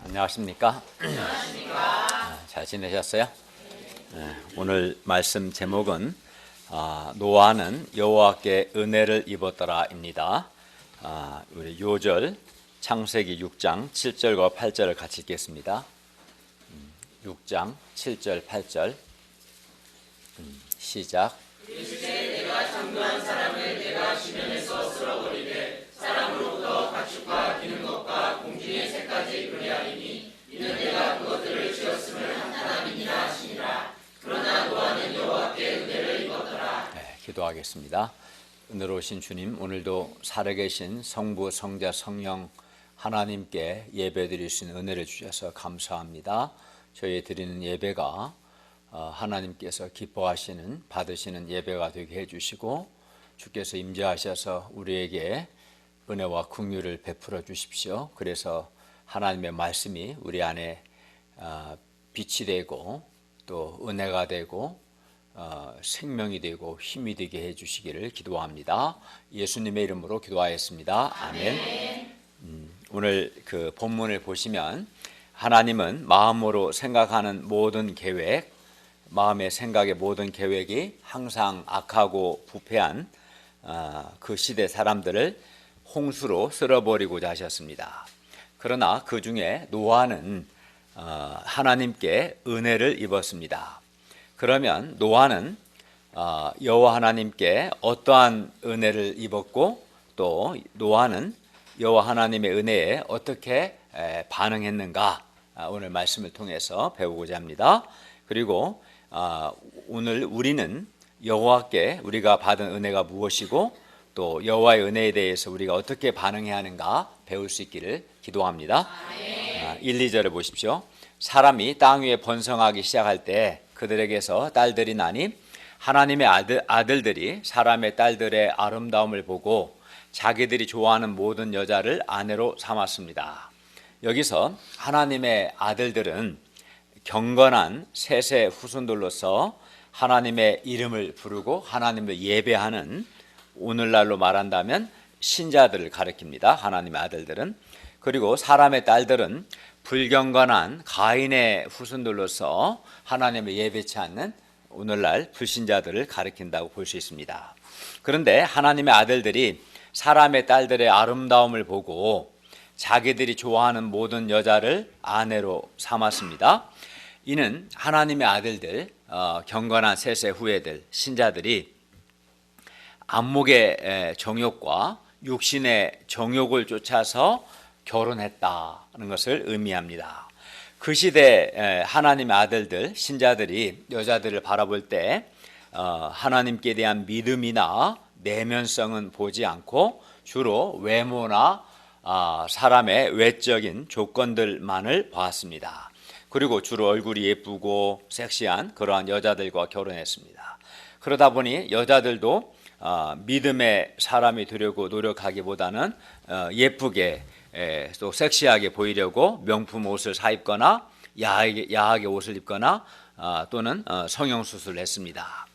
안녕하십니까? 잘 지내셨어요? 오늘 말씀 제목은 노아는 여호와께 은혜를 입었더라입니다. 우리 요절 창세기 6장 7절과 8절을 같이 읽겠습니다. 6장 7절 8절 시작. 일세 내가 창조한 사람을 내가 지면에서 쓸어버리되 사람으로부터 가축과 기는 것과 공중의 새까지 그리하리니 이는 내가 그것들을 지었음을 한탄함이니라 하시니라. 그러나 노아는 여호와께 은혜를 입었더라. 기도하겠습니다. 은혜로우신 주님, 오늘도 살아계신 성부, 성자, 성령 하나님께 예배드릴 수 있는 은혜를 주셔서 감사합니다. 저희 드리는 예배가 하나님께서 기뻐하시는 받으시는 예배가 되게 해주시고 주께서 임재하셔서 우리에게 은혜와 긍휼을 베풀어 주십시오. 그래서 하나님의 말씀이 우리 안에 빛이 되고 또 은혜가 되고 생명이 되고 힘이 되게 해주시기를 기도합니다. 예수님의 이름으로 기도하였습니다. 아멘. 오늘 그 본문을 보시면 하나님은 마음으로 생각하는 모든 계획, 마음의 생각의 모든 계획이 항상 악하고 부패한 그 시대 사람들을 홍수로 쓸어버리고자 하셨습니다. 그러나 그 중에 노아는 하나님께 은혜를 입었습니다. 그러면 노아는 여호와 하나님께 어떠한 은혜를 입었고 또 노아는 여호와 하나님의 은혜에 어떻게 반응했는가 오늘 말씀을 통해서 배우고자 합니다. 그리고 오늘 우리는 여호와께 우리가 받은 은혜가 무엇이고 또 여호와의 은혜에 대해서 우리가 어떻게 반응해야 하는가 배울 수 있기를 기도합니다. 1, 2절을 보십시오. 사람이 땅 위에 번성하기 시작할 때 그들에게서 딸들이 나니 하나님의 아들들이 사람의 딸들의 아름다움을 보고 자기들이 좋아하는 모든 여자를 아내로 삼았습니다. 여기서 하나님의 아들들은 경건한 셋의 후손들로서 하나님의 이름을 부르고 하나님을 예배하는, 오늘날로 말한다면 신자들을 가리킵니다. 하나님의 아들들은. 그리고 사람의 딸들은 불경건한 가인의 후손들로서 하나님을 예배치 않는 오늘날 불신자들을 가리킨다고 볼 수 있습니다. 그런데 하나님의 아들들이 사람의 딸들의 아름다움을 보고 자기들이 좋아하는 모든 여자를 아내로 삼았습니다. 이는 하나님의 아들들, 경건한 셋의 후예들, 신자들이 안목의 정욕과 육신의 정욕을 쫓아서 결혼했다는 것을 의미합니다. 그 시대 하나님의 아들들, 신자들이 여자들을 바라볼 때 하나님께 대한 믿음이나 내면성은 보지 않고 주로 외모나 사람의 외적인 조건들만을 보았습니다. 그리고 주로 얼굴이 예쁘고 섹시한 그러한 여자들과 결혼했습니다. 그러다 보니 여자들도 믿음의 사람이 되려고 노력하기보다는 예쁘게 또 섹시하게 보이려고 명품 옷을 사입거나 야하게 옷을 입거나 또는 성형수술을 했습니다.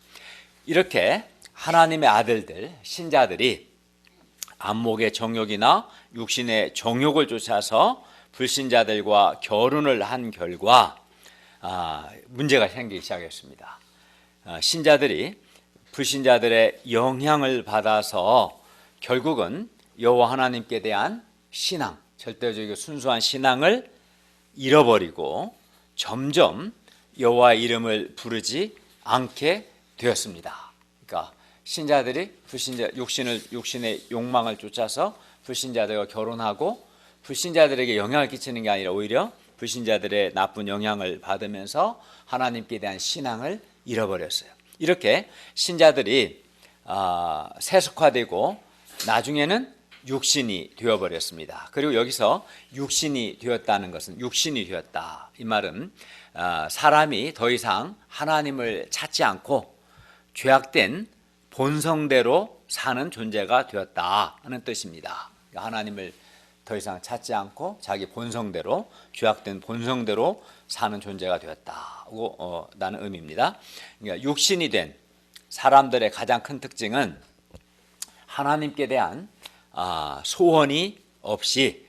이렇게 하나님의 아들들, 신자들이 안목의 정욕이나 육신의 정욕을 쫓아서 불신자들과 결혼을 한 결과 문제가 생기기 시작했습니다. 신자들이 불신자들의 영향을 받아서 결국은 여호와 하나님께 대한 신앙, 절대적이고 순수한 신앙을 잃어버리고 점점 여호와의 이름을 부르지 않게 되었습니다. 그러니까 신자들이 육신의 욕망을 쫓아서 불신자들과 결혼하고 불신자들에게 영향을 끼치는 게 아니라 오히려 불신자들의 나쁜 영향을 받으면서 하나님께 대한 신앙을 잃어버렸어요. 이렇게 신자들이 세속화되고 나중에는 육신이 되어버렸습니다. 그리고 여기서 육신이 되었다는 것은 육신이 되었다. 이 말은 사람이 더 이상 하나님을 찾지 않고 죄악된 본성대로 사는 존재가 되었다 하는 뜻입니다. 하나님을 더 이상 찾지 않고 자기 본성대로, 죄악된 본성대로 사는 존재가 되었다고 라는 의미입니다. 그러니까 육신이 된 사람들의 가장 큰 특징은 하나님께 대한 소원이 없이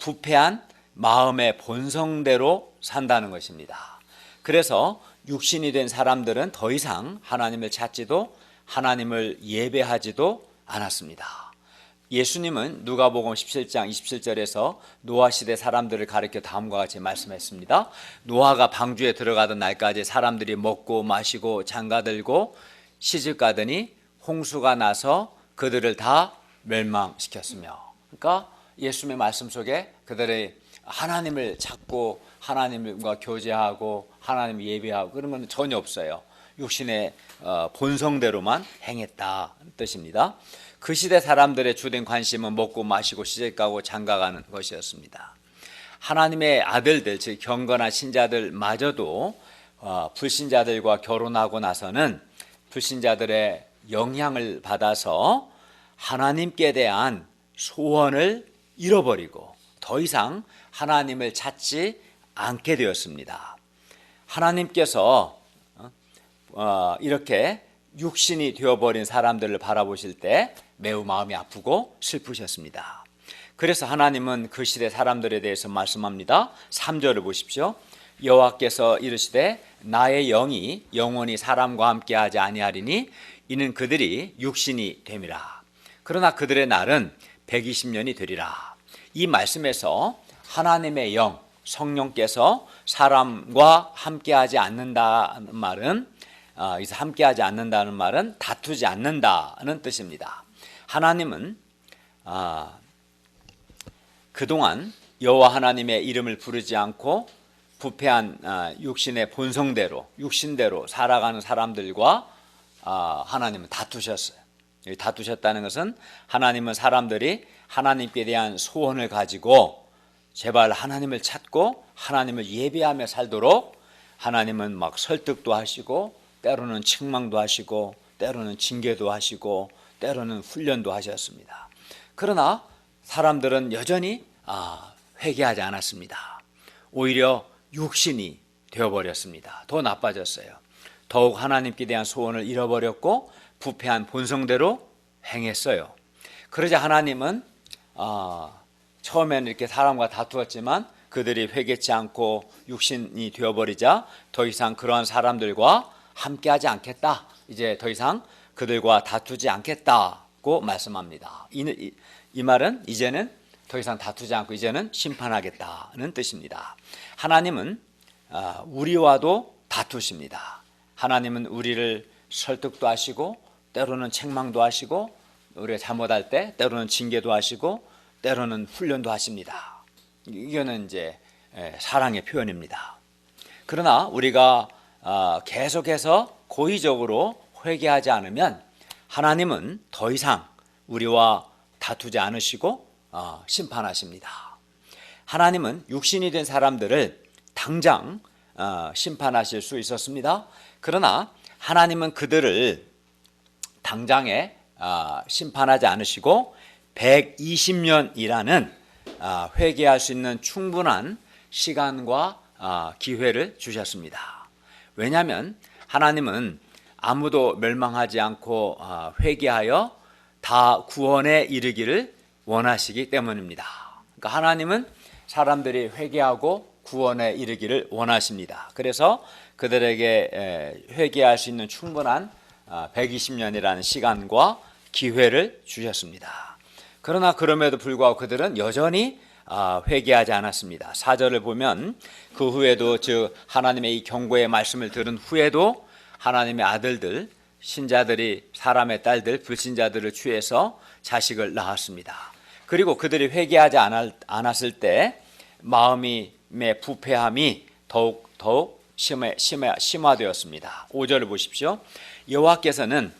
부패한 마음의 본성대로 산다는 것입니다. 그래서 육신이 된 사람들은 더 이상 하나님을 찾지도 하나님을 예배하지도 않았습니다. 예수님은 누가복음 17장 27절에서 노아 시대 사람들을 가리켜 다음과 같이 말씀했습니다. 노아가 방주에 들어가던 날까지 사람들이 먹고 마시고 장가들고 시집가더니 홍수가 나서 그들을 다 멸망시켰으며, 그러니까 예수님의 말씀 속에 그들의 하나님을 찾고 하나님과 교제하고 하나님을 예배하고 그런 건 전혀 없어요. 육신의 본성대로만 행했다는 뜻입니다. 그 시대 사람들의 주된 관심은 먹고 마시고 시집가고 장가가는 것이었습니다. 하나님의 아들들, 즉 경건한 신자들마저도 불신자들과 결혼하고 나서는 불신자들의 영향을 받아서 하나님께 대한 소원을 잃어버리고 더 이상 하나님을 찾지 않게 되었습니다. 하나님께서 이렇게 육신이 되어버린 사람들을 바라보실 때 매우 마음이 아프고 슬프셨습니다. 그래서 하나님은 그 시대 사람들에 대해서 말씀합니다. 3절을 보십시오. 여호와께서 이르시되 나의 영이 영원히 사람과 함께하지 아니하리니 이는 그들이 육신이 됨이라. 그러나 그들의 날은 120년이 되리라. 이 말씀에서 하나님의 영, 성령께서 사람과 함께하지 않는다는 말은 함께하지 않는다는 말은 다투지 않는다는 뜻입니다. 하나님은 그동안 여호와 하나님의 이름을 부르지 않고 부패한 육신의 본성대로 육신대로 살아가는 사람들과 하나님은 다투셨어요. 다투셨다는 것은 하나님은 사람들이 하나님께 대한 소원을 가지고 제발 하나님을 찾고 하나님을 예배하며 살도록 하나님은 막 설득도 하시고 때로는 책망도 하시고 때로는 징계도 하시고 때로는 훈련도 하셨습니다. 그러나 사람들은 여전히 회개하지 않았습니다. 오히려 육신이 되어버렸습니다. 더 나빠졌어요. 더욱 하나님께 대한 소원을 잃어버렸고 부패한 본성대로 행했어요. 그러자 하나님은 처음에는 이렇게 사람과 다투었지만 그들이 회개치 않고 육신이 되어버리자 더 이상 그러한 사람들과 함께하지 않겠다. 이제 더 이상 그들과 다투지 않겠다고 말씀합니다. 이 말은 이제는 더 이상 다투지 않고 이제는 심판하겠다는 뜻입니다. 하나님은 우리와도 다투십니다. 하나님은 우리를 설득도 하시고 때로는 책망도 하시고 우리가 잘못할 때 때로는 징계도 하시고 때로는 훈련도 하십니다. 이거는 이제 사랑의 표현입니다. 그러나 우리가 계속해서 고의적으로 회개하지 않으면 하나님은 더 이상 우리와 다투지 않으시고 심판하십니다. 하나님은 육신이 된 사람들을 당장 심판하실 수 있었습니다. 그러나 하나님은 그들을 당장에 심판하지 않으시고 120년이라는 회개할 수 있는 충분한 시간과 기회를 주셨습니다. 왜냐하면 하나님은 아무도 멸망하지 않고 회개하여 다 구원에 이르기를 원하시기 때문입니다. 그러니까 하나님은 사람들이 회개하고 구원에 이르기를 원하십니다. 그래서 그들에게 회개할 수 있는 충분한 120년이라는 시간과 기회를 주셨습니다. 그러나 그럼에도 불구하고 그들은 여전히 회개하지 않았습니다. 4절을 보면 그 후에도 즉 하나님의 이 경고의 말씀을 들은 후에도 하나님의 아들들 신자들이 사람의 딸들 불신자들을 취해서 자식을 낳았습니다. 그리고 그들이 회개하지 않았을 때 마음의 부패함이 더욱 심화되었습니다. 5절을 보십시오. 여호와께서는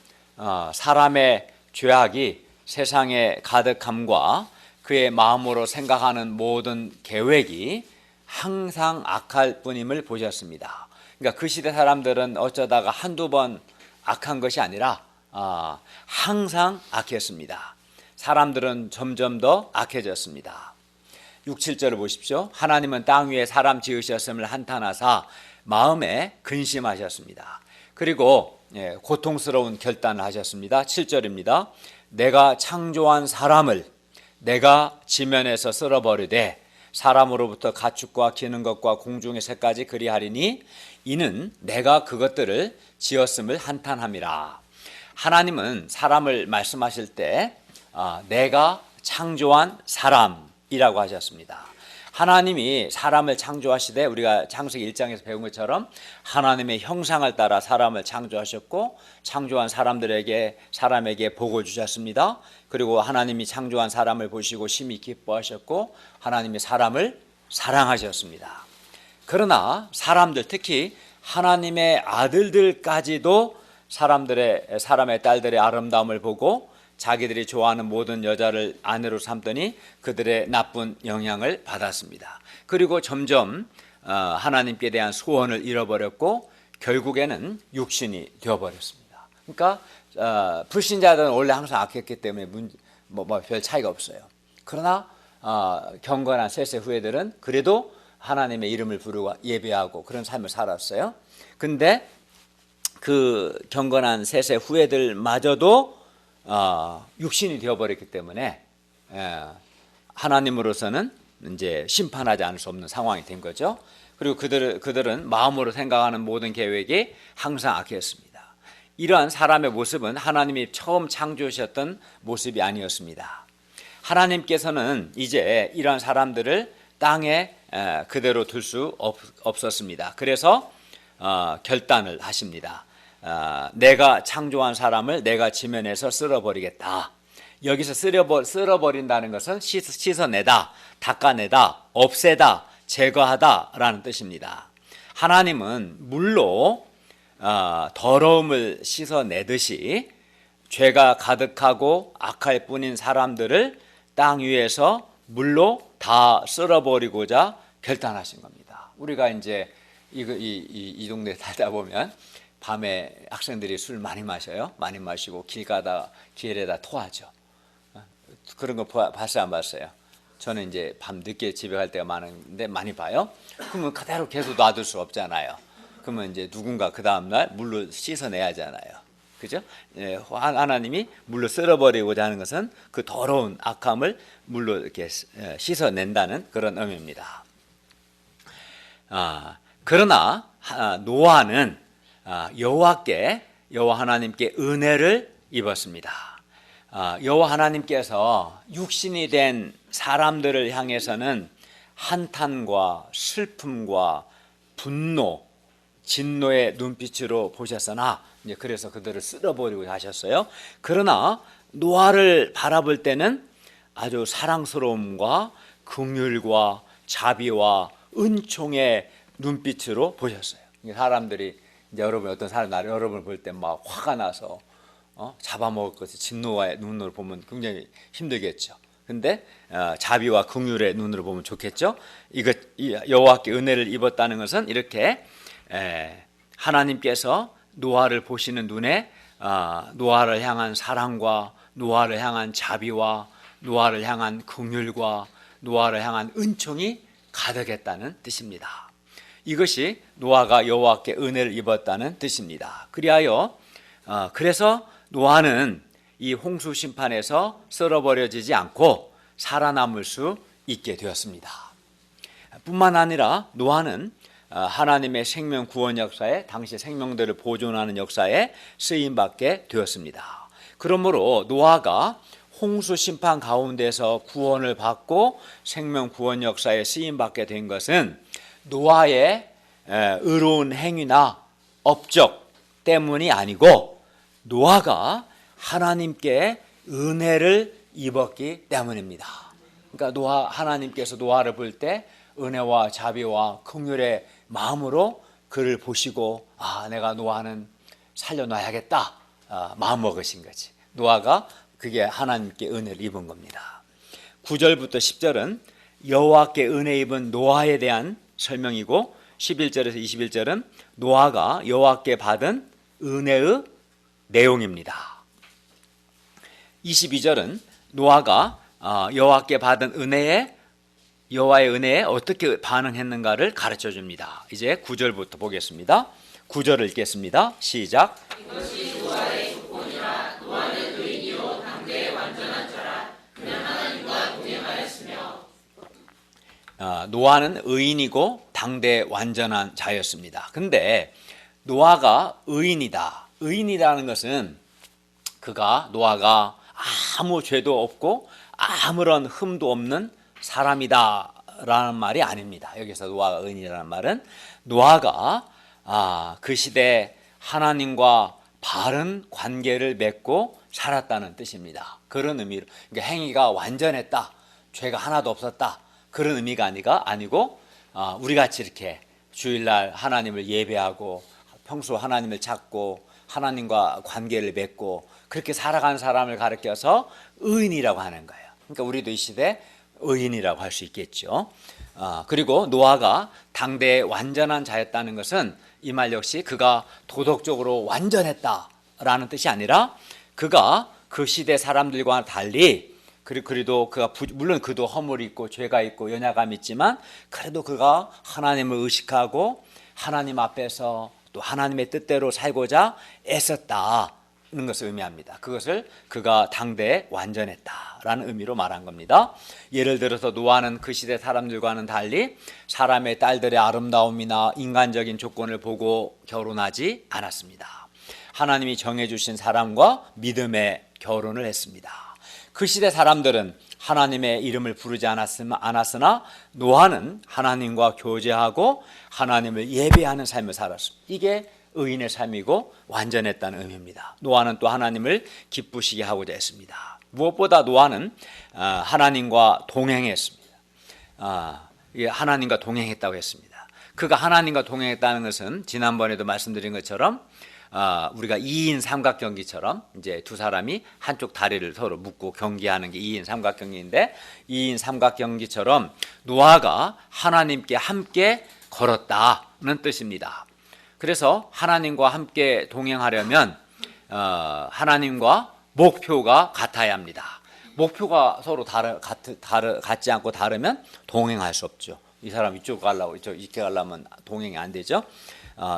사람의 죄악이 세상에 가득함과 그의 마음으로 생각하는 모든 계획이 항상 악할 뿐임을 보셨습니다. 그러니까 그 시대 사람들은 어쩌다가 한두 번 악한 것이 아니라 항상 악했습니다. 사람들은 점점 더 악해졌습니다. 6, 7절을 보십시오. 하나님은 땅 위에 사람 지으셨음을 한탄하사 마음에 근심하셨습니다. 그리고 고통스러운 결단을 하셨습니다. 7절입니다. 내가 창조한 사람을 내가 지면에서 쓸어버리되 사람으로부터 가축과 기는 것과 공중의 새까지 그리하리니 이는 내가 그것들을 지었음을 한탄함이라. 하나님은 사람을 말씀하실 때 내가 창조한 사람이라고 하셨습니다. 하나님이 사람을 창조하시되 우리가 창세기 1장에서 배운 것처럼 하나님의 형상을 따라 사람을 창조하셨고 창조한 사람에게 복을 주셨습니다. 그리고 하나님이 창조한 사람을 보시고 심히 기뻐하셨고 하나님이 사람을 사랑하셨습니다. 그러나 사람들, 특히 하나님의 아들들까지도 사람의 딸들의 아름다움을 보고 자기들이 좋아하는 모든 여자를 아내로 삼더니 그들의 나쁜 영향을 받았습니다. 그리고 점점 하나님께 대한 소원을 잃어버렸고 결국에는 육신이 되어버렸습니다. 그러니까 불신자들은 원래 항상 악했기 때문에 별 차이가 없어요. 그러나 경건한 셋의 후예들은 그래도 하나님의 이름을 부르고 예배하고 그런 삶을 살았어요. 근데 그 경건한 셋의 후예들마저도 육신이 되어버렸기 때문에 하나님으로서는 이제 심판하지 않을 수 없는 상황이 된 거죠. 그리고 그들은 마음으로 생각하는 모든 계획이 항상 악했습니다. 이러한 사람의 모습은 하나님이 처음 창조하셨던 모습이 아니었습니다. 하나님께서는 이제 이러한 사람들을 땅에 그대로 둘 수 없었습니다. 그래서 결단을 하십니다. 내가 창조한 사람을 내가 지면에서 쓸어버리겠다. 여기서 쓸어버린다는 것은 씻어내다, 닦아내다, 없애다, 제거하다 라는 뜻입니다. 하나님은 물로 더러움을 씻어내듯이 죄가 가득하고 악할 뿐인 사람들을 땅 위에서 물로 다 쓸어버리고자 결단하신 겁니다. 우리가 이제 이 동네에 살다 보면 밤에 학생들이 술 많이 마셔요. 많이 마시고 길 가다 길에다 토하죠. 그런 거 봤어요, 안 봤어요? 저는 이제 밤 늦게 집에 갈 때가 많은데 많이 봐요. 그러면 그대로 계속 놔둘 수 없잖아요. 그러면 이제 누군가 그 다음날 물로 씻어내야 하잖아요. 그죠? 하나님이 물로 쓸어버리고자 하는 것은 그 더러운 악함을 물로 이렇게 씻어낸다는 그런 의미입니다. 그러나 노아는 여호와 하나님께 은혜를 입었습니다. 여호와 하나님께서 육신이 된 사람들을 향해서는 한탄과 슬픔과 분노, 진노의 눈빛으로 보셨으나 이제 그래서 그들을 쓸어버리고 하셨어요. 그러나 노아를 바라볼 때는 아주 사랑스러움과 긍휼과 자비와 은총의 눈빛으로 보셨어요. 사람들이 이제 어떤 사람 여러분을 볼 때 막 화가 나서 잡아먹을 것을 진노의 눈으로 보면 굉장히 힘들겠죠. 근데 자비와 긍휼의 눈으로 보면 좋겠죠. 여호와께 은혜를 입었다는 것은 이렇게 하나님께서 노아를 보시는 눈에 노아를 향한 사랑과 노아를 향한 자비와 노아를 향한 긍휼과 노아를 향한 은총이 가득했다는 뜻입니다. 이것이 노아가 여호와께 은혜를 입었다는 뜻입니다. 그래서 노아는 이 홍수 심판에서 썰어버려지지 않고 살아남을 수 있게 되었습니다. 뿐만 아니라 노아는 하나님의 생명 구원 역사에 당시 생명들을 보존하는 역사에 쓰임받게 되었습니다. 그러므로 노아가 홍수 심판 가운데서 구원을 받고 생명 구원 역사에 쓰임받게 된 것은 노아의 의로운 행위나 업적 때문이 아니고 노아가 하나님께 은혜를 입었기 때문입니다. 그러니까 하나님께서 노아를 볼 때 은혜와 자비와 긍휼의 마음으로 그를 보시고 내가 노아는 살려놔야겠다 마음먹으신 거지. 노아가 그게 하나님께 은혜를 입은 겁니다. 9절부터 10절은 여호와께 은혜 입은 노아에 대한 설명이고 11절에서 21절은 노아가 여호와께 받은 은혜의 내용입니다. 22절은 노아가 여호와께 받은 여호와의 은혜에 어떻게 반응했는가를 가르쳐 줍니다. 이제 9절부터 보겠습니다. 9절을 읽겠습니다. 시작. 이것이 노아의 조건이라. 노아는 의인이요 당대의 완전한 자라. 그는 하나님과 동행하였으며. 노아는 의인이고 당대 완전한 자였습니다. 근데 노아가 의인이다. 의인이라는 것은 노아가 아무 죄도 없고 아무런 흠도 없는 사람이다 라는 말이 아닙니다. 여기서 노아가 의인이라는 말은 노아가 그 시대에 하나님과 바른 관계를 맺고 살았다는 뜻입니다. 그런 의미로, 그러니까 행위가 완전했다, 죄가 하나도 없었다, 그런 의미가 아니고 우리 같이 이렇게 주일날 하나님을 예배하고 평소 하나님을 찾고 하나님과 관계를 맺고 그렇게 살아가는 사람을 가리켜서 의인이라고 하는 거예요. 그러니까 우리도 이 시대 의인이라고 할 수 있겠죠. 그리고 노아가 당대의 완전한 자였다는 것은 이 말 역시 그가 도덕적으로 완전했다라는 뜻이 아니라 그가 그 시대 사람들과 달리, 그래도 그가 물론 그도 허물이 있고 죄가 있고 연약함이 있지만 그래도 그가 하나님을 의식하고 하나님 앞에서 또 하나님의 뜻대로 살고자 애썼다는 것을 의미합니다. 그것을 그가 당대에 완전했다라는 의미로 말한 겁니다. 예를 들어서 노아는 그 시대 사람들과는 달리 사람의 딸들의 아름다움이나 인간적인 조건을 보고 결혼하지 않았습니다. 하나님이 정해주신 사람과 믿음의 결혼을 했습니다. 그 시대 사람들은 하나님의 이름을 부르지 않았으나 노아는 하나님과 교제하고 하나님을 예배하는 삶을 살았습니다. 이게 의인의 삶이고 완전했다는 의미입니다. 노아는 또 하나님을 기쁘시게 하고자 했습니다. 무엇보다 노아는 하나님과 동행했습니다. 하나님과 동행했다고 했습니다. 그가 하나님과 동행했다는 것은 지난번에도 말씀드린 것처럼 우리가 2인 삼각경기처럼 이제 두 사람이 한쪽 다리를 서로 묶고 경기하는 게 2인 삼각경기인데, 2인 삼각경기처럼 노아가 하나님께 함께 걸었다는 뜻입니다. 그래서 하나님과 함께 동행하려면 하나님과 목표가 같아야 합니다. 목표가 서로 같지 않고 다르면 동행할 수 없죠. 이 사람 이쪽 가려고 이렇게 가려면 동행이 안 되죠.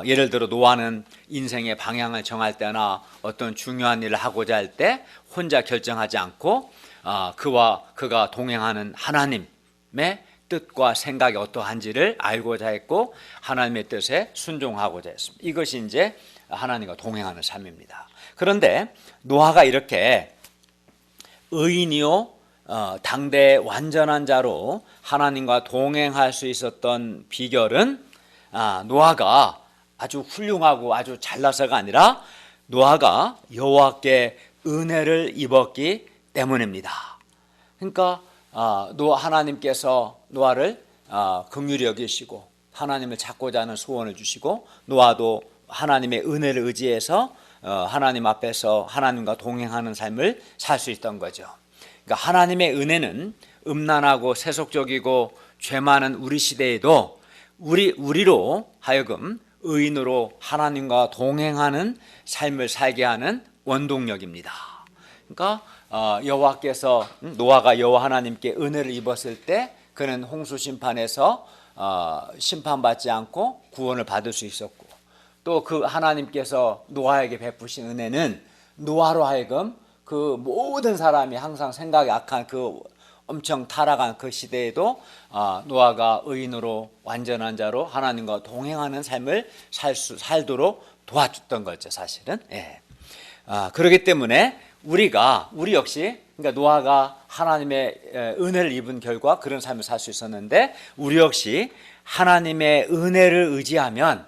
예를 들어 노아는 인생의 방향을 정할 때나 어떤 중요한 일을 하고자 할 때 혼자 결정하지 않고 그가 동행하는 하나님의 뜻과 생각이 어떠한지를 알고자 했고 하나님의 뜻에 순종하고자 했습니다. 이것이 이제 하나님과 동행하는 삶입니다. 그런데 노아가 이렇게 의인이요 당대의 완전한 자로 하나님과 동행할 수 있었던 비결은 노아가 아주 훌륭하고 아주 잘나서가 아니라 노아가 여호와께 은혜를 입었기 때문입니다. 그러니까 하나님께서 노아를 긍휼히 여기시고 하나님을 찾고자 하는 소원을 주시고 노아도 하나님의 은혜를 의지해서 하나님 앞에서 하나님과 동행하는 삶을 살 수 있던 거죠. 그러니까 하나님의 은혜는 음란하고 세속적이고 죄 많은 우리 시대에도 우리로 하여금 의인으로 하나님과 동행하는 삶을 살게 하는 원동력입니다. 그러니까 여호와께서 노아가 여호와 하나님께 은혜를 입었을 때 그는 홍수 심판에서 심판받지 않고 구원을 받을 수 있었고, 또 그 하나님께서 노아에게 베푸신 은혜는 노아로 하여금 그 모든 사람이 항상 생각이 악한 그 엄청 타락한 그 시대에도 노아가 의인으로 완전한 자로 하나님과 동행하는 삶을 살도록 도와줬던 거죠, 사실은. 예. 그렇기 때문에 우리 역시, 그러니까 노아가 하나님의 은혜를 입은 결과 그런 삶을 살 수 있었는데, 우리 역시 하나님의 은혜를 의지하면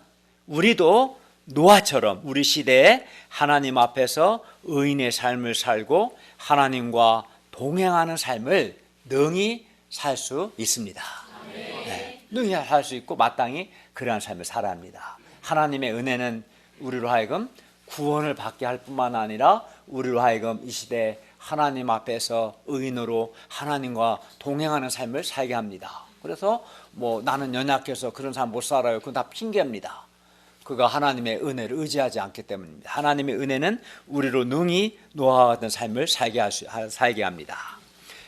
우리도 노아처럼 우리 시대에 하나님 앞에서 의인의 삶을 살고 하나님과 동행하는 삶을 능히 살 수 있습니다. 네, 능히 살 수 있고 마땅히 그러한 삶을 살아야 합니다. 하나님의 은혜는 우리로 하여금 구원을 받게 할 뿐만 아니라 우리로 하여금 이 시대에 하나님 앞에서 의인으로 하나님과 동행하는 삶을 살게 합니다. 그래서 나는 연약해서 그런 삶 못 살아요, 그건 다 핑계입니다. 그가 하나님의 은혜를 의지하지 않기 때문입니다. 하나님의 은혜는 우리로 능히 노아와 같은 삶을 살게 합니다.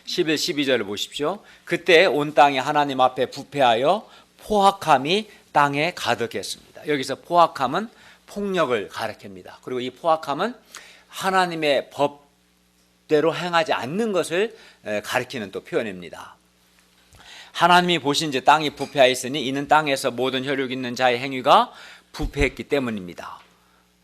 11, 12절을 보십시오. 그때 온 땅이 하나님 앞에 부패하여 포악함이 땅에 가득했습니다. 여기서 포악함은 폭력을 가리킵니다. 그리고 이 포악함은 하나님의 법대로 행하지 않는 것을 가리키는 또 표현입니다. 하나님이 보신즉 땅이 부패하였으니 이는 땅에서 모든 혈육 있는 자의 행위가 부패했기 때문입니다.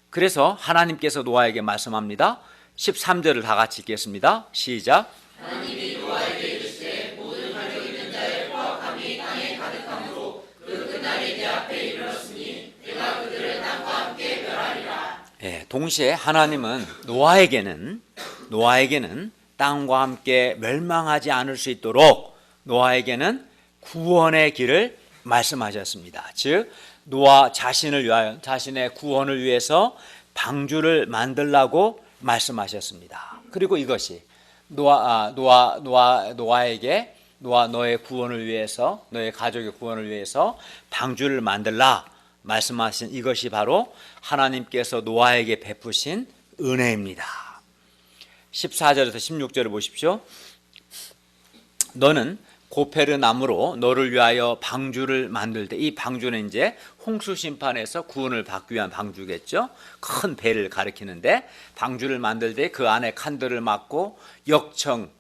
그래서 하나님께서 노아에게 말씀합니다. 13절을 다 같이 읽겠습니다. 시작. 하나님이 노아에게 이르시되 모든 혈육 있는 자의 포악함이 땅에 가득함으로 그 그날이 내 앞에 이르렀으니 내가 그들을 땅과 함께 멸하리라. 동시에 하나님은 노아에게는 땅과 함께 멸망하지 않을 수 있도록 노아에게는 구원의 길을 말씀하셨습니다. 즉 노아 자신을 위하여 자신의 구원을 위해서 방주를 만들라고 말씀하셨습니다. 그리고 이것이 노아에게 너의 구원을 위해서 너의 가족의 구원을 위해서 방주를 만들라 말씀하신 이것이 바로 하나님께서 노아에게 베푸신 은혜입니다. 14절에서 16절을 보십시오. 너는 고페르 나무로 너를 위하여 방주를 만들 때, 이 방주는 이제 홍수 심판에서 구원을 받기 위한 방주겠죠. 큰 배를 가리키는데 방주를 만들 때 그 안에 칸들을 막고 역청은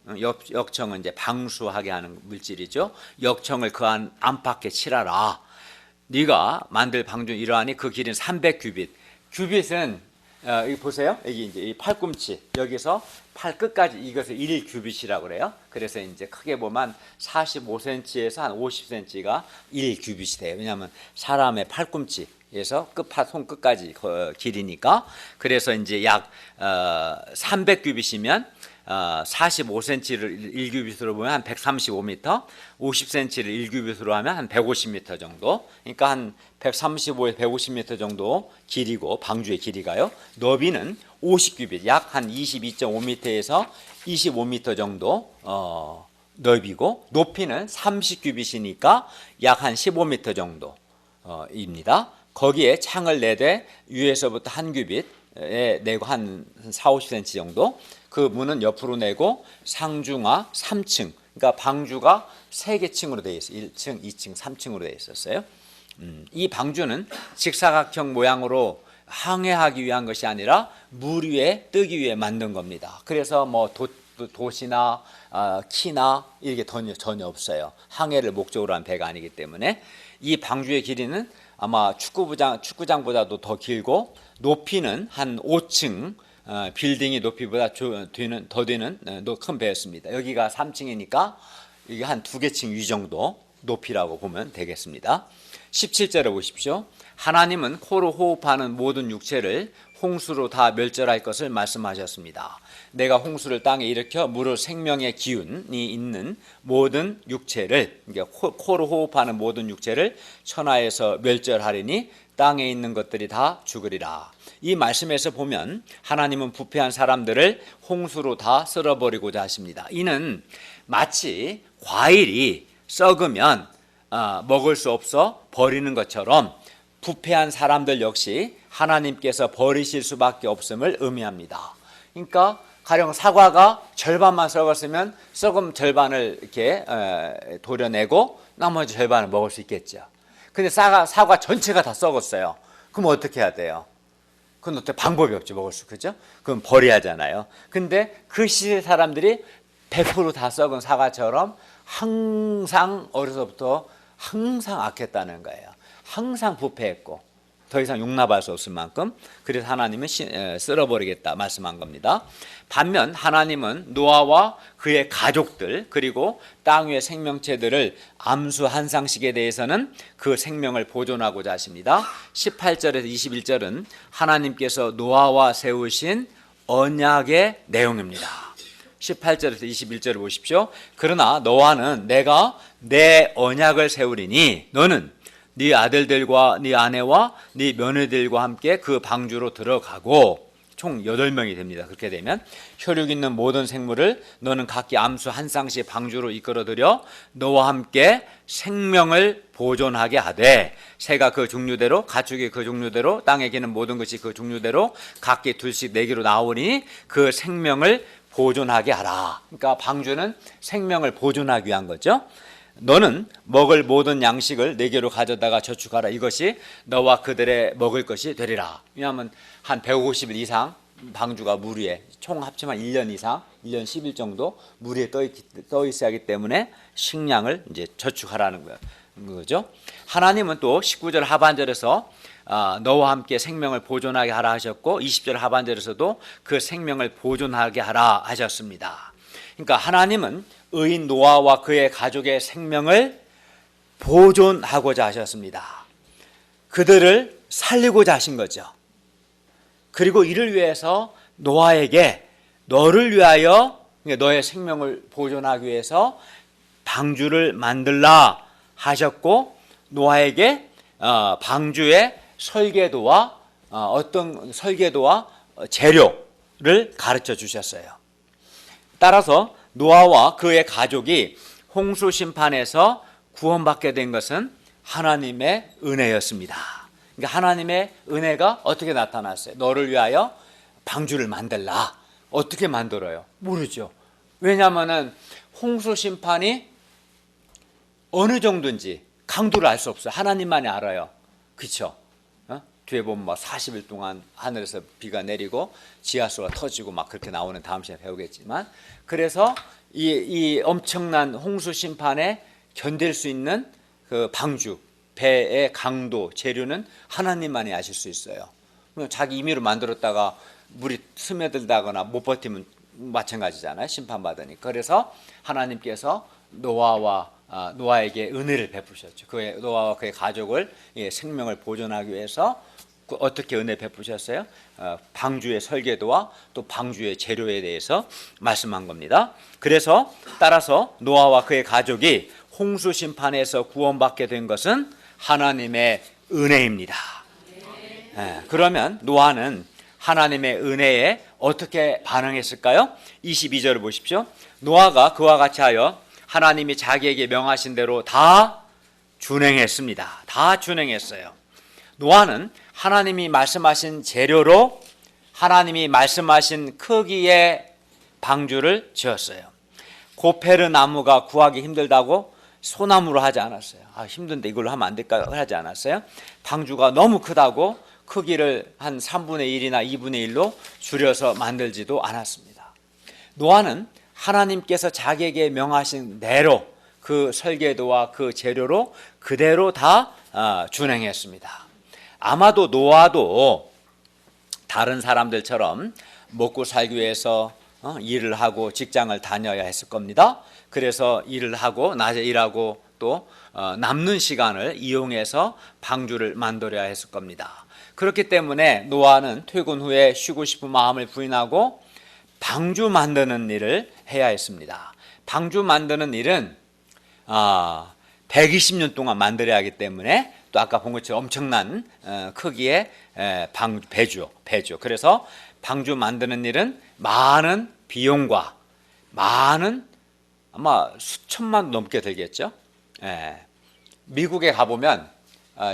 이제 방수하게 하는 물질이죠. 역청을 그 안팎에 칠하라. 네가 만들 방주 이러하니 그 길은 300규빗. 규빗은 여기 보세요. 여기 이제 이 팔꿈치 여기서 팔 끝까지 이것을 1규빗이라고 그래요. 그래서 이제 크게 보면 45cm에서 한 50cm가 1규빗이 돼요. 왜냐하면 사람의 팔꿈치에서 손 끝까지 길이니까. 그래서 이제 약 300규빗이면 45cm를 1규빗으로 보면 한 135m, 50cm를 1규빗으로 하면 한 150m 정도. 그러니까 한 135에서 150m 정도 길이고 방주의 길이가요. 너비는 50규빗, 약 한 22.5m에서 25m 정도 넓이고 높이는 30규빗이니까 약 한 15m 정도입니다. 거기에 창을 내되 위에서부터 한 규빗에 내고 한 4, 50cm 정도. 그 문은 옆으로 내고 상중하 3층. 그러니까 방주가 3개 층으로 되어 있어요. 1층, 2층, 3층으로 되어 있었어요. 이 방주는 직사각형 모양으로 항해하기 위한 것이 아니라 물 위에 뜨기 위해 만든 겁니다. 그래서 뭐 돛이나 키나 이게 전혀 없어요. 항해를 목적으로 한 배가 아니기 때문에. 이 방주의 길이는 아마 축구장보다도 더 길고 높이는 한 5층 빌딩의 높이보다 더 되는 큰 배였습니다. 여기가 3층이니까 이게 한 2개 층 위 정도 높이라고 보면 되겠습니다. 17절에 보십시오. 하나님은 코로 호흡하는 모든 육체를 홍수로 다 멸절할 것을 말씀하셨습니다. 내가 홍수를 땅에 일으켜 물을 생명의 기운이 있는 모든 육체를, 코로 호흡하는 모든 육체를 천하에서 멸절하리니 땅에 있는 것들이 다 죽으리라. 이 말씀에서 보면 하나님은 부패한 사람들을 홍수로 다 쓸어버리고자 하십니다. 이는 마치 과일이 썩으면 먹을 수 없어 버리는 것처럼 부패한 사람들 역시 하나님께서 버리실 수밖에 없음을 의미합니다. 그러니까 가령 사과가 절반만 썩었으면 썩은 절반을 이렇게 도려내고 나머지 절반을 먹을 수 있겠죠. 근데 사과 전체가 다 썩었어요. 그럼 어떻게 해야 돼요? 그건 어떻게 방법이 없죠. 먹을 수, 그죠? 그럼 버려야 하잖아요. 근데 그 시대 사람들이 100% 다 썩은 사과처럼 항상 어려서부터 항상 악했다는 거예요. 항상 부패했고 더 이상 용납할 수 없을 만큼. 그래서 하나님은 쓸어버리겠다 말씀한 겁니다. 반면 하나님은 노아와 그의 가족들 그리고 땅 위의 생명체들을 암수 한 쌍씩에 대해서는 그 생명을 보존하고자 하십니다. 18절에서 21절은 하나님께서 노아와 세우신 언약의 내용입니다. 18절에서 21절을 보십시오. 그러나 너와는 내가 내 언약을 세우리니 너는 네 아들들과 네 아내와 네 며느리들과 함께 그 방주로 들어가고, 총 8명이 됩니다. 그렇게 되면 혈육 있는 모든 생물을 너는 각기 암수 한 쌍씩 방주로 이끌어들여 너와 함께 생명을 보존하게 하되, 새가 그 종류대로 가축이 그 종류대로 땅에 기는 모든 것이 그 종류대로 각기 둘씩 내기로 나오니 그 생명을 보존하게 하라. 그러니까 방주는 생명을 보존하기 위한 거죠. 너는 먹을 모든 양식을 내게로 가져다가 저축하라. 이것이 너와 그들의 먹을 것이 되리라. 왜냐하면 한 150일 이상 방주가 물 위에 총 합치면 1년 이상, 1년 10일 정도 물 위에 떠 있어야 하기 때문에 식량을 이제 저축하라는 거죠. 하나님은 또 19절 하반절에서 너와 함께 생명을 보존하게 하라 하셨고 20절 하반절에서도 그 생명을 보존하게 하라 하셨습니다. 그러니까 하나님은 의인 노아와 그의 가족의 생명을 보존하고자 하셨습니다. 그들을 살리고자 하신 거죠. 그리고 이를 위해서 노아에게 너를 위하여 너의 생명을 보존하기 위해서 방주를 만들라 하셨고 노아에게 방주의 설계도와 어떤 설계도와 재료를 가르쳐 주셨어요. 따라서 노아와 그의 가족이 홍수 심판에서 구원받게 된 것은 하나님의 은혜였습니다. 그러니까 하나님의 은혜가 어떻게 나타났어요? 너를 위하여 방주를 만들라. 어떻게 만들어요? 모르죠. 왜냐하면 홍수 심판이 어느 정도인지 강도를 알 수 없어요. 하나님만이 알아요. 그렇죠? 뒤에 보면 막 40일 동안 하늘에서 비가 내리고 지하수가 터지고 막 그렇게 나오는 다음 시간에 배우겠지만 그래서 이 엄청난 홍수 심판에 견딜 수 있는 그 방주 배의 강도 재료는 하나님만이 아실 수 있어요. 자기 임의로 만들었다가 물이 스며들다거나 못 버티면 마찬가지잖아요. 심판받으니. 그래서 하나님께서 노아에게 은혜를 베푸셨죠. 노아와 그의 가족을 생명을 보존하기 위해서 어떻게 은혜 베푸셨어요? 방주의 설계도와 또 방주의 재료에 대해서 말씀한 겁니다. 그래서 따라서 노아와 그의 가족이 홍수 심판에서 구원받게 된 것은 하나님의 은혜입니다. 그러면 노아는 하나님의 은혜에 어떻게 반응했을까요? 22절을 보십시오. 노아가 그와 같이 하여 하나님이 자기에게 명하신 대로 다 준행했습니다. 다 준행했어요. 노아는 하나님이 말씀하신 재료로 하나님이 말씀하신 크기의 방주를 지었어요. 고페르 나무가 구하기 힘들다고 소나무로 하지 않았어요. 힘든데 이걸로 하면 안 될까 하지 않았어요. 방주가 너무 크다고 크기를 한 3분의 1이나 2분의 1로 줄여서 만들지도 않았습니다. 노아는 하나님께서 자기에게 명하신 대로 그 설계도와 그 재료로 그대로 다 준행했습니다. 아마도 노아도 다른 사람들처럼 먹고 살기 위해서 일을 하고 직장을 다녀야 했을 겁니다. 그래서 일을 하고 낮에 일하고 또 남는 시간을 이용해서 방주를 만들어야 했을 겁니다. 그렇기 때문에 노아는 퇴근 후에 쉬고 싶은 마음을 부인하고 방주 만드는 일을 해야 했습니다. 방주 만드는 일은 120년 동안 만들어야 하기 때문에 또 아까 본 것처럼 엄청난 크기의 배죠. 그래서 방주 만드는 일은 많은 비용과 많은 아마 수천만 넘게 들겠죠. 미국에 가보면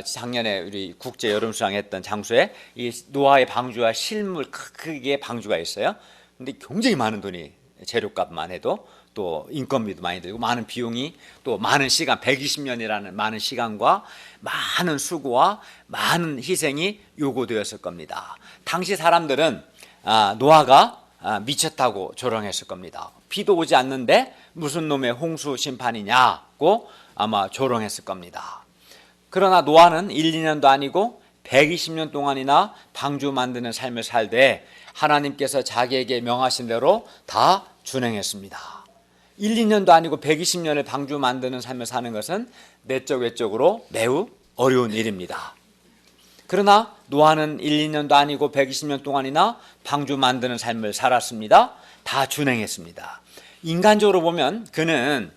작년에 우리 국제 여름수영 했던 장소에 이 노아의 방주와 실물 크기의 방주가 있어요. 근데 굉장히 많은 돈이 재료값만 해도 또 인건비도 많이 들고 많은 비용이 또 많은 시간 120년이라는 많은 시간과 많은 수고와 많은 희생이 요구되었을 겁니다. 당시 사람들은 노아가 미쳤다고 조롱했을 겁니다. 비도 오지 않는데 무슨 놈의 홍수 심판이냐고 아마 조롱했을 겁니다. 그러나 노아는 1, 2년도 아니고 120년 동안이나 방주 만드는 삶을 살되 하나님께서 자기에게 명하신 대로 다 준행했습니다. 1, 2년도 아니고 120년을 방주 만드는 삶을 사는 것은 내적 외적으로 매우 어려운 일입니다. 그러나 노아는 1, 2년도 아니고 120년 동안이나 방주 만드는 삶을 살았습니다. 다 준행했습니다. 인간적으로 보면 그는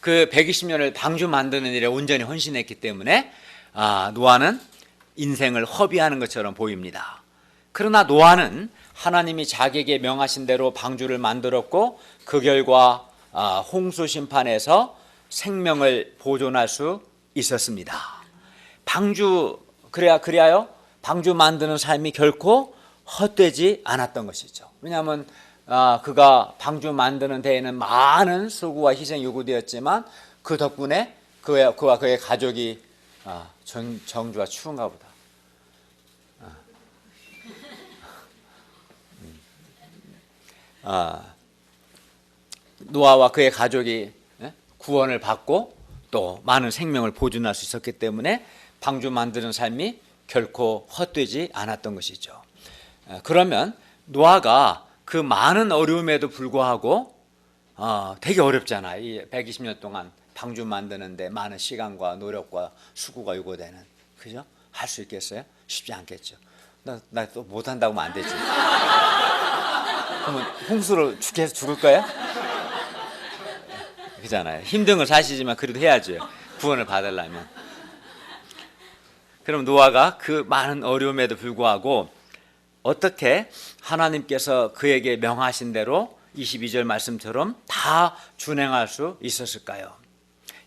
그 120년을 방주 만드는 일에 온전히 헌신했기 때문에 노아는 인생을 허비하는 것처럼 보입니다. 그러나 노아는 하나님이 자기에게 명하신 대로 방주를 만들었고 그 결과 홍수 심판에서 생명을 보존할 수 있었습니다. 그래야요 방주 만드는 삶이 결코 헛되지 않았던 것이죠. 왜냐하면 그가 방주 만드는 데에는 많은 수고와 희생이 요구되었지만 그 덕분에 그와 그의 가족이 정주가 추운가 보다. 노아와 그의 가족이 구원을 받고 또 많은 생명을 보존할 수 있었기 때문에 방주 만드는 삶이 결코 헛되지 않았던 것이죠. 그러면 노아가 그 많은 어려움에도 불구하고 되게 어렵잖아요. 이 120년 동안 방주 만드는데 많은 시간과 노력과 수고가 요구되는, 그죠? 할 수 있겠어요? 쉽지 않겠죠. 나 또 못한다고 하면 안 되지. 그러면 홍수로 죽을 거예요? 그잖아요. 힘든 걸 사시지만 그래도 해야죠. 구원을 받으려면. 그럼 노아가 그 많은 어려움에도 불구하고 어떻게 하나님께서 그에게 명하신 대로 22절 말씀처럼 다 준행할 수 있었을까요?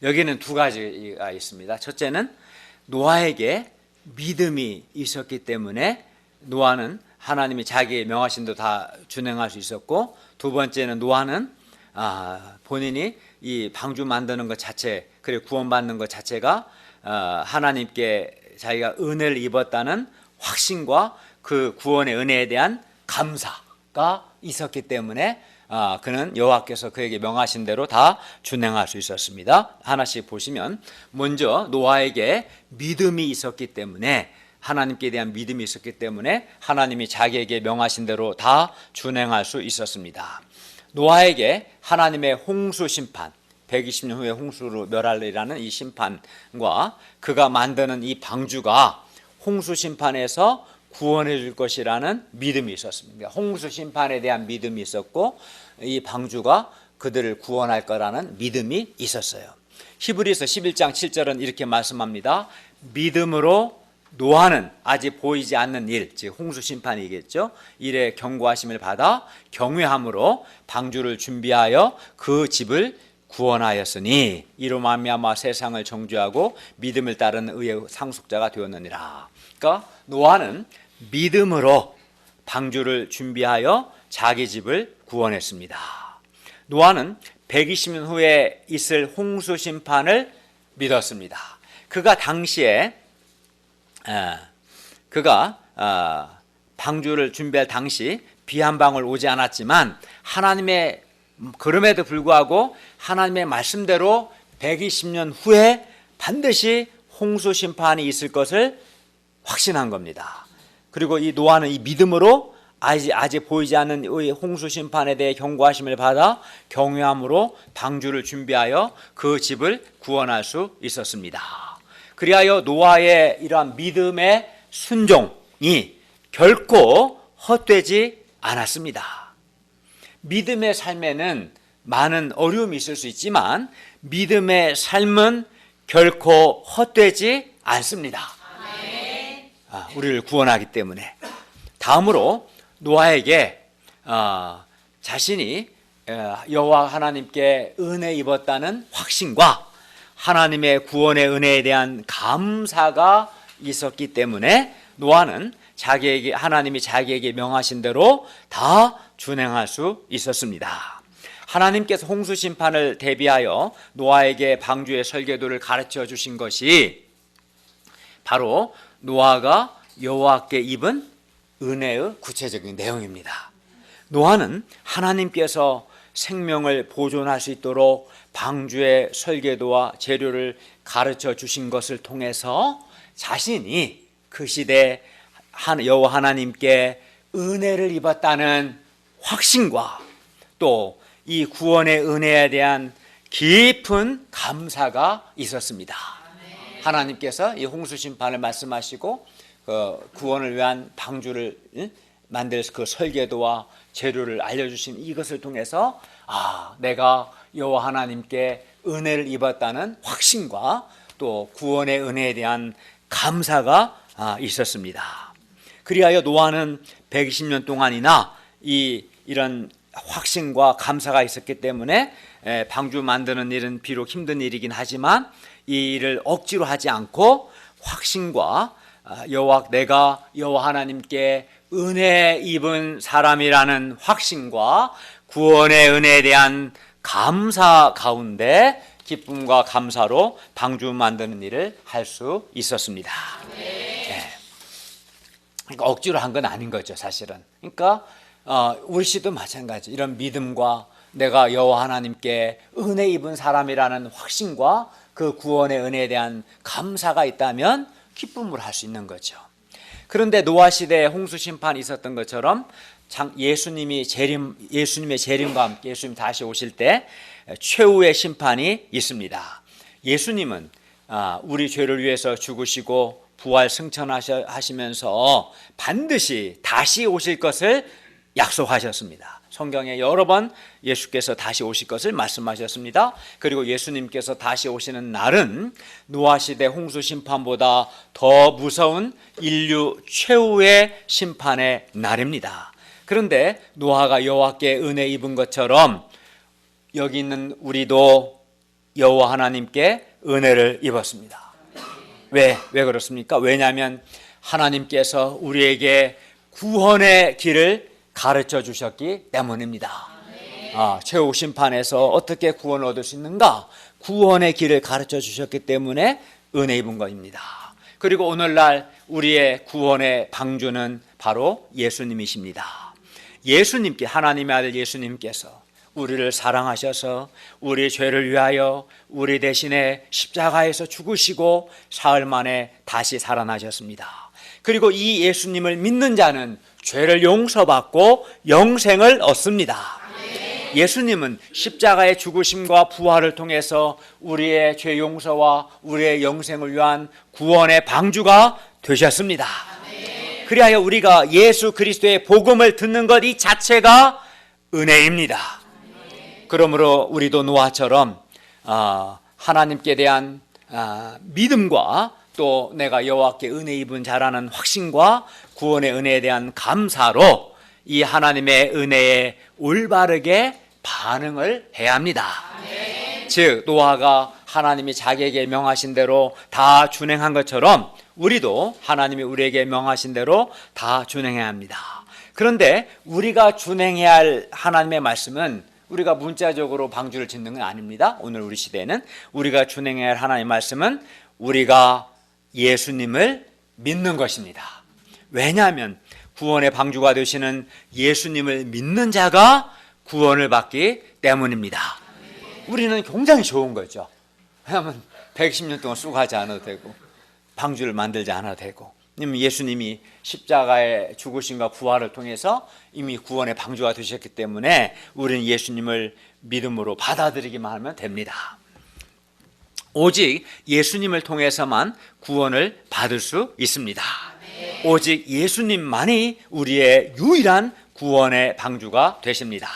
여기는 두 가지가 있습니다. 첫째는 노아에게 믿음이 있었기 때문에 노아는 하나님이 자기의 명하신 대로 다 준행할 수 있었고, 두 번째는 노아는 본인이 이 방주 만드는 것 자체, 그리고 구원받는 것 자체가 하나님께 자기가 은혜를 입었다는 확신과 그 구원의 은혜에 대한 감사가 있었기 때문에 그는 여호와께서 그에게 명하신 대로 다 준행할 수 있었습니다. 하나씩 보시면, 먼저 노아에게 믿음이 있었기 때문에, 하나님께 대한 믿음이 있었기 때문에 하나님이 자기에게 명하신 대로 다 준행할 수 있었습니다. 노아에게 하나님의 홍수 심판, 120년 후에 홍수로 멸하리라는 이 심판과 그가 만드는 이 방주가 홍수 심판에서 구원해 줄 것이라는 믿음이 있었습니다. 홍수 심판에 대한 믿음이 있었고, 이 방주가 그들을 구원할 거라는 믿음이 있었어요. 히브리서 11장 7절은 이렇게 말씀합니다. 믿음으로 노아는 아직 보이지 않는 일, 즉 홍수 심판이겠죠, 일에 경고하심을 받아 경외함으로 방주를 준비하여 그 집을 구원하였으니 이로 말미암아 세상을 정죄하고 믿음을 따르는 의의 상속자가 되었느니라. 그러니까 노아는 믿음으로 방주를 준비하여 자기 집을 구원했습니다. 노아는 120년 후에 있을 홍수 심판을 믿었습니다. 그가 당시에 방주를 준비할 당시 비 한 방울 오지 않았지만 하나님의, 그럼에도 불구하고 하나님의 말씀대로 120년 후에 반드시 홍수 심판이 있을 것을 확신한 겁니다. 그리고 이 노아는 이 믿음으로 아직 보이지 않는 홍수 심판에 대해 경고하심을 받아 경외함으로 방주를 준비하여 그 집을 구원할 수 있었습니다. 그리하여 노아의 이러한 믿음의 순종이 결코 헛되지 않았습니다. 믿음의 삶에는 많은 어려움이 있을 수 있지만 믿음의 삶은 결코 헛되지 않습니다. 우리를 구원하기 때문에. 다음으로 노아에게 자신이 여호와 하나님께 은혜 입었다는 확신과 하나님의 구원의 은혜에 대한 감사가 있었기 때문에 노아는 하나님이 자기에게 명하신 대로 다 준행할 수 있었습니다. 하나님께서 홍수 심판을 대비하여 노아에게 방주의 설계도를 가르쳐 주신 것이 바로 노아가 여호와께 입은 은혜의 구체적인 내용입니다. 노아는 하나님께서 생명을 보존할 수 있도록 방주의 설계도와 재료를 가르쳐 주신 것을 통해서 자신이 그 시대 여호와 하나님께 은혜를 입었다는 확신과 또 이 구원의 은혜에 대한 깊은 감사가 있었습니다. 하나님께서 이 홍수 심판을 말씀하시고 구원을 위한 방주를 만들 그 설계도와 재료를 알려주신 이것을 통해서 내가 여호와 하나님께 은혜를 입었다는 확신과 또 구원의 은혜에 대한 감사가 있었습니다. 그리하여 노아는 120년 동안이나 이런 확신과 감사가 있었기 때문에 방주 만드는 일은 비록 힘든 일이긴 하지만 이 일을 억지로 하지 않고 확신과 내가 여호와 하나님께 은혜 입은 사람이라는 확신과 구원의 은혜에 대한 감사 가운데 기쁨과 감사로 방주 만드는 일을 할 수 있었습니다. 그러니까 억지로 한 건 아닌 거죠, 사실은. 그러니까 우리 씨도 마찬가지. 이런 믿음과 내가 여호와 하나님께 은혜 입은 사람이라는 확신과 그 구원의 은혜에 대한 감사가 있다면 기쁨을 할 수 있는 거죠. 그런데 노아 시대에 홍수 심판이 있었던 것처럼 예수님의 재림과 함께 예수님 다시 오실 때 최후의 심판이 있습니다. 예수님은 우리 죄를 위해서 죽으시고 부활 승천하시면서 반드시 다시 오실 것을 약속하셨습니다. 성경에 여러 번 예수께서 다시 오실 것을 말씀하셨습니다. 그리고 예수님께서 다시 오시는 날은 노아 시대 홍수 심판보다 더 무서운 인류 최후의 심판의 날입니다. 그런데 노아가 여호와께 은혜 입은 것처럼 여기 있는 우리도 여호와 하나님께 은혜를 입었습니다. 왜 그렇습니까? 왜냐하면 하나님께서 우리에게 구원의 길을 가르쳐 주셨기 때문입니다. 최후 심판에서 어떻게 구원을 얻을 수 있는가? 구원의 길을 가르쳐 주셨기 때문에 은혜 입은 것입니다. 그리고 오늘날 우리의 구원의 방주는 바로 예수님이십니다. 예수님께, 하나님의 아들 예수님께서 우리를 사랑하셔서 우리 죄를 위하여 우리 대신에 십자가에서 죽으시고 사흘 만에 다시 살아나셨습니다. 그리고 이 예수님을 믿는 자는 죄를 용서받고 영생을 얻습니다. 예수님은 십자가의 죽으심과 부활을 통해서 우리의 죄 용서와 우리의 영생을 위한 구원의 방주가 되셨습니다. 그리하여 우리가 예수 그리스도의 복음을 듣는 것 이 자체가 은혜입니다. 그러므로 우리도 노아처럼 하나님께 대한 믿음과 또 내가 여호와께 은혜 입은 자라는 확신과 구원의 은혜에 대한 감사로 이 하나님의 은혜에 올바르게 반응을 해야 합니다. 즉 노아가 하나님이 자기에게 명하신 대로 다 준행한 것처럼 우리도 하나님이 우리에게 명하신 대로 다 준행해야 합니다. 그런데 우리가 준행해야 할 하나님의 말씀은 우리가 문자적으로 방주를 짓는 건 아닙니다. 오늘 우리 시대에는 우리가 준행해야 할 하나님의 말씀은 우리가 예수님을 믿는 것입니다. 왜냐하면 구원의 방주가 되시는 예수님을 믿는 자가 구원을 받기 때문입니다. 우리는 굉장히 좋은 거죠. 왜냐하면 110년 동안 수고하지 않아도 되고 방주를 만들지 않아도 되고 예수님이 십자가의 죽으심과 부활을 통해서 이미 구원의 방주가 되셨기 때문에 우리는 예수님을 믿음으로 받아들이기만 하면 됩니다. 오직 예수님을 통해서만 구원을 받을 수 있습니다. 오직 예수님만이 우리의 유일한 구원의 방주가 되십니다.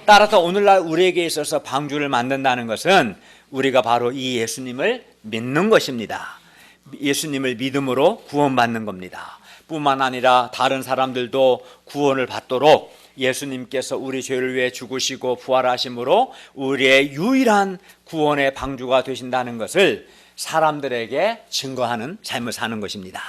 따라서 오늘날 우리에게 있어서 방주를 만든다는 것은 우리가 바로 이 예수님을 믿는 것입니다. 예수님을 믿음으로 구원받는 겁니다. 뿐만 아니라 다른 사람들도 구원을 받도록 예수님께서 우리 죄를 위해 죽으시고 부활하심으로 우리의 유일한 구원의 방주가 되신다는 것을 사람들에게 증거하는 삶을 사는 것입니다.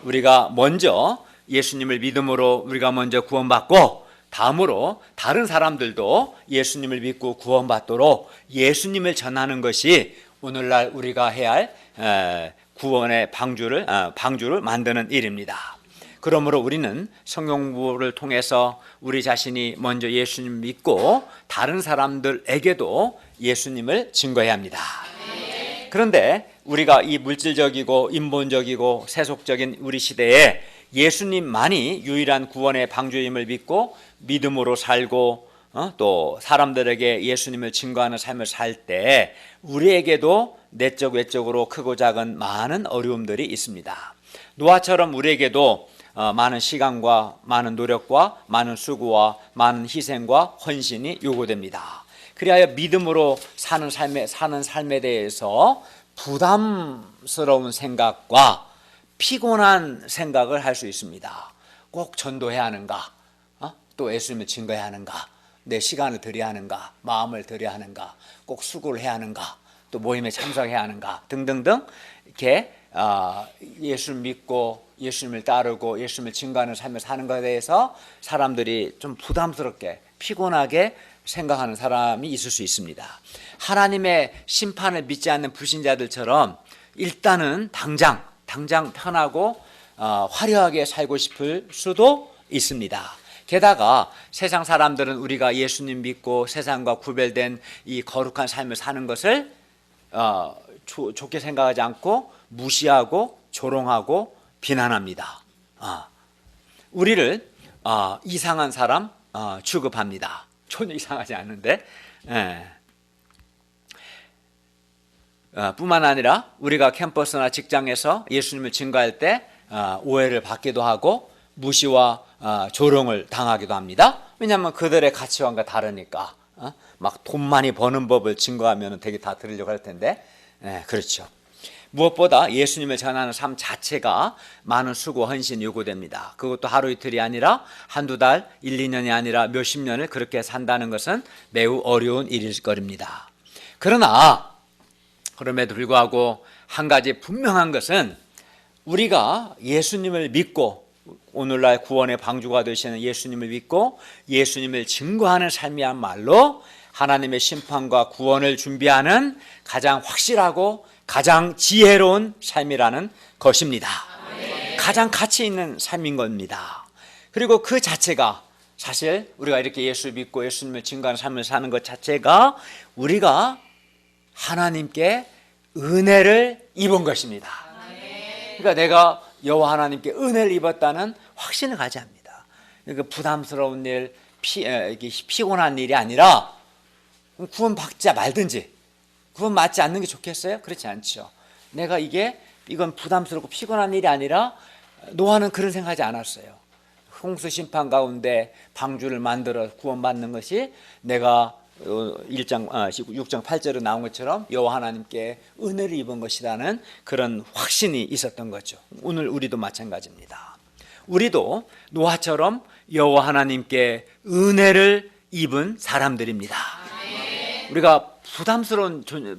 우리가 먼저 예수님을 믿음으로 우리가 먼저 구원받고 다음으로 다른 사람들도 예수님을 믿고 구원받도록 예수님을 전하는 것이 오늘날 우리가 해야 할 구원의 방주를 만드는 일입니다. 그러므로 우리는 성경부를 통해서 우리 자신이 먼저 예수님을 믿고 다른 사람들에게도 예수님을 증거해야 합니다. 그런데 우리가 이 물질적이고 인본적이고 세속적인 우리 시대에 예수님만이 유일한 구원의 방주임을 믿고 믿음으로 살고 또 사람들에게 예수님을 증거하는 삶을 살 때 우리에게도 내적 외적으로 크고 작은 많은 어려움들이 있습니다. 노아처럼 우리에게도 많은 시간과 많은 노력과 많은 수고와 많은 희생과 헌신이 요구됩니다. 그리하여 믿음으로 사는 삶에 대해서 부담스러운 생각과 피곤한 생각을 할 수 있습니다. 꼭 전도해야 하는가? 또 예수님을 증거해야 하는가? 내 시간을 드려야 하는가? 마음을 드려야 하는가? 꼭 수고를 해야 하는가? 또 모임에 참석해야 하는가? 등등등 이렇게 예수를 믿고 예수님을 따르고 예수님을 증거하는 삶을 사는 것에 대해서 사람들이 좀 부담스럽게 피곤하게 생각하는 사람이 있을 수 있습니다. 하나님의 심판을 믿지 않는 불신자들처럼 일단은 당장 편하고 화려하게 살고 싶을 수도 있습니다. 게다가 세상 사람들은 우리가 예수님 믿고 세상과 구별된 이 거룩한 삶을 사는 것을 좋게 생각하지 않고 무시하고 조롱하고 비난합니다. 우리를 이상한 사람 취급합니다. 전혀 이상하지 않은데 뿐만 아니라 우리가 캠퍼스나 직장에서 예수님을 증거할 때 오해를 받기도 하고 무시와 조롱을 당하기도 합니다. 왜냐하면 그들의 가치관과 다르니까. 막 돈 많이 버는 법을 증거하면 되게 다 들으려고 할 텐데 그렇죠. 무엇보다 예수님을 전하는 삶 자체가 많은 수고, 헌신 요구됩니다. 그것도 하루 이틀이 아니라 한두 달, 1, 2년이 아니라 몇십 년을 그렇게 산다는 것은 매우 어려운 일일 거립니다. 그럼에도 불구하고 한 가지 분명한 것은 우리가 예수님을 믿고 오늘날 구원의 방주가 되시는 예수님을 믿고 예수님을 증거하는 삶이야말로 하나님의 심판과 구원을 준비하는 가장 확실하고 가장 지혜로운 삶이라는 것입니다. 가장 가치 있는 삶인 겁니다. 그리고 그 자체가 사실 우리가 이렇게 예수 믿고 예수님을 증거하는 삶을 사는 것 자체가 우리가 하나님께 은혜를 입은 것입니다. 그러니까 내가 여호와 하나님께 은혜를 입었다는 확신을 가져야 합니다. 그러니까 부담스러운 일, 피곤한 일이 아니라 구원 받자 말든지 구원 받지 않는 게 좋겠어요? 그렇지 않죠. 내가 이건 부담스럽고 피곤한 일이 아니라 노아는 그런 생각하지 않았어요. 홍수 심판 가운데 방주를 만들어 구원받는 것이 내가 6장 8절에 나온 것처럼 여호와 하나님께 은혜를 입은 것이라는 그런 확신이 있었던 거죠. 오늘 우리도 마찬가지입니다. 우리도 노아처럼 여호와 하나님께 은혜를 입은 사람들입니다. 우리가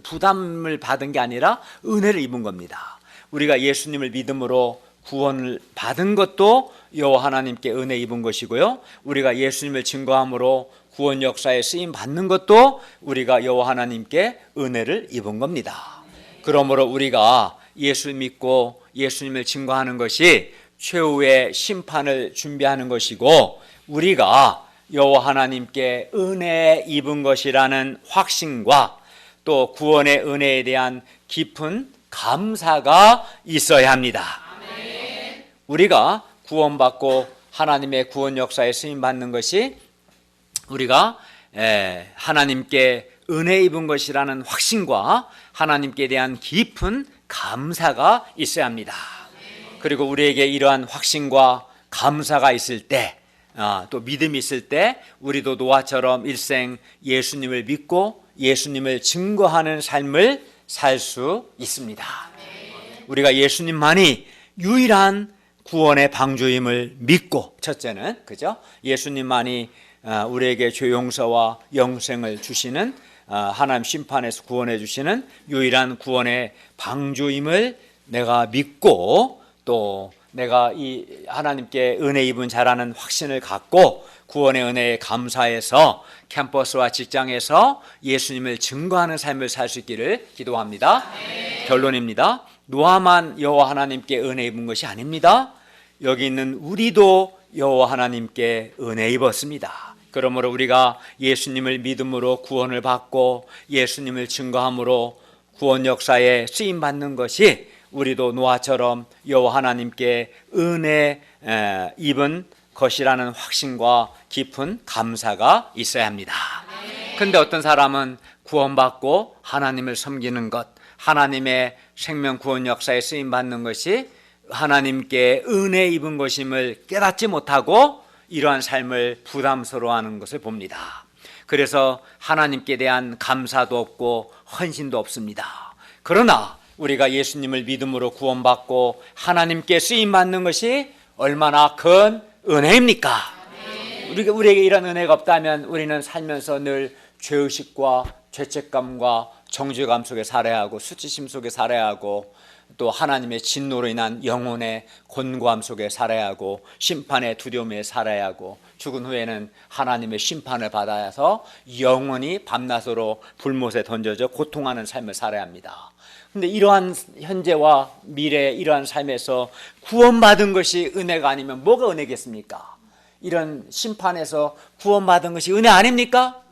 부담을 받은 게 아니라 은혜를 입은 겁니다. 우리가 예수님을 믿음으로 구원을 받은 것도 여호와 하나님께 은혜 입은 것이고요. 우리가 예수님을 증거함으로 구원 역사에 쓰임 받는 것도 우리가 여호와 하나님께 은혜를 입은 겁니다. 그러므로 우리가 예수 믿고 예수님을 증거하는 것이 최후의 심판을 준비하는 것이고 우리가 여호와 하나님께 은혜 입은 것이라는 확신과 또 구원의 은혜에 대한 깊은 감사가 있어야 합니다. 우리가 구원받고 하나님의 구원 역사에 쓰임받는 것이 우리가 하나님께 은혜 입은 것이라는 확신과 하나님께 대한 깊은 감사가 있어야 합니다. 그리고 우리에게 이러한 확신과 감사가 있을 때 또 믿음이 있을 때 우리도 노아처럼 일생 예수님을 믿고 예수님을 증거하는 삶을 살 수 있습니다. 우리가 예수님만이 유일한 구원의 방주임을 믿고 첫째는 그죠? 예수님만이 우리에게 죄 용서와 영생을 주시는 하나님 심판에서 구원해 주시는 유일한 구원의 방주임을 내가 믿고 또 내가 이 하나님께 은혜 입은 자라는 확신을 갖고 구원의 은혜에 감사해서 캠퍼스와 직장에서 예수님을 증거하는 삶을 살 수 있기를 기도합니다. 결론입니다. 노아만 여호와 하나님께 은혜 입은 것이 아닙니다. 여기 있는 우리도 여호와 하나님께 은혜 입었습니다. 그러므로 우리가 예수님을 믿음으로 구원을 받고 예수님을 증거함으로 구원 역사에 쓰임 받는 것이 우리도 노아처럼 여호와 하나님께 은혜 입은 것이라는 확신과 깊은 감사가 있어야 합니다. 그런데 어떤 사람은 구원받고 하나님을 섬기는 것, 하나님의 생명 구원 역사에 쓰임 받는 것이 하나님께 은혜 입은 것임을 깨닫지 못하고 이러한 삶을 부담스러워하는 것을 봅니다. 그래서 하나님께 대한 감사도 없고 헌신도 없습니다. 그러나 우리가 예수님을 믿음으로 구원받고 하나님께 쓰임받는 것이 얼마나 큰 은혜입니까? 우리에게 이런 은혜가 없다면 우리는 살면서 늘 죄의식과 죄책감과 정죄감 속에 살아야 하고 수치심 속에 살아야 하고 또 하나님의 진노로 인한 영혼의 곤고함 속에 살아야 하고 심판의 두려움에 살아야 하고 죽은 후에는 하나님의 심판을 받아서 영원히 밤낮으로 불못에 던져져 고통하는 삶을 살아야 합니다. 근데 이러한 현재와 미래의 이러한 삶에서 구원받은 것이 은혜가 아니면 뭐가 은혜겠습니까? 이런 심판에서 구원받은 것이 은혜 아닙니까?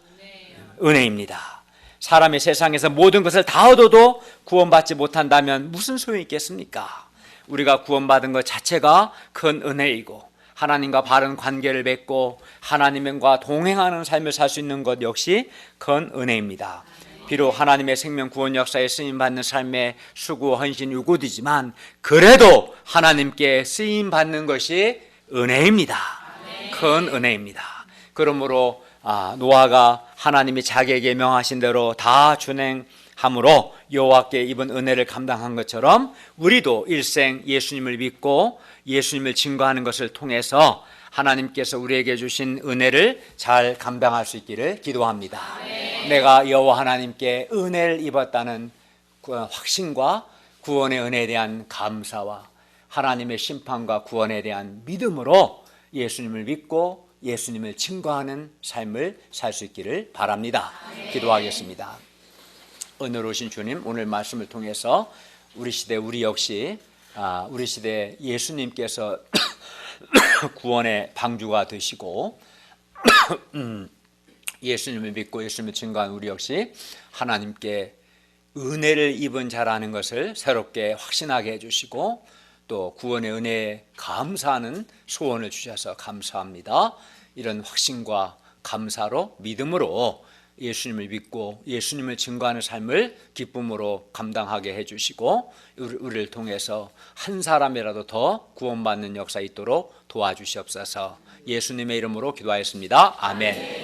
은혜입니다. 사람이 세상에서 모든 것을 다 얻어도 구원받지 못한다면 무슨 소용이 있겠습니까? 우리가 구원받은 것 자체가 큰 은혜이고 하나님과 바른 관계를 맺고 하나님과 동행하는 삶을 살 수 있는 것 역시 큰 은혜입니다. 비록 하나님의 생명 구원 역사에 쓰임받는 삶의 수고, 헌신, 유고이지만 그래도 하나님께 쓰임받는 것이 은혜입니다. 큰 은혜입니다. 그러므로 노아가 하나님이 자기에게 명하신 대로 다 준행함으로 여호와께 입은 은혜를 감당한 것처럼 우리도 일생 예수님을 믿고 예수님을 증거하는 것을 통해서 하나님께서 우리에게 주신 은혜를 잘 감당할 수 있기를 기도합니다. 내가 여호와 하나님께 은혜를 입었다는 확신과 구원의 은혜에 대한 감사와 하나님의 심판과 구원에 대한 믿음으로 예수님을 믿고 예수님을 증거하는 삶을 살 수 있기를 바랍니다. 기도하겠습니다. 은혜로우신 주님, 오늘 말씀을 통해서 우리 시대 우리 역시 우리 시대 예수님께서 구원의 방주가 되시고 예수님을 믿고 예수님을 증거한 우리 역시 하나님께 은혜를 입은 자라는 것을 새롭게 확신하게 해주시고 또 구원의 은혜에 감사하는 소원을 주셔서 감사합니다. 이런 확신과 감사로 믿음으로 예수님을 믿고 예수님을 증거하는 삶을 기쁨으로 감당하게 해주시고 우리를 통해서 한 사람이라도 더 구원받는 역사 있도록 도와주시옵소서. 예수님의 이름으로 기도하였습니다. 아멘.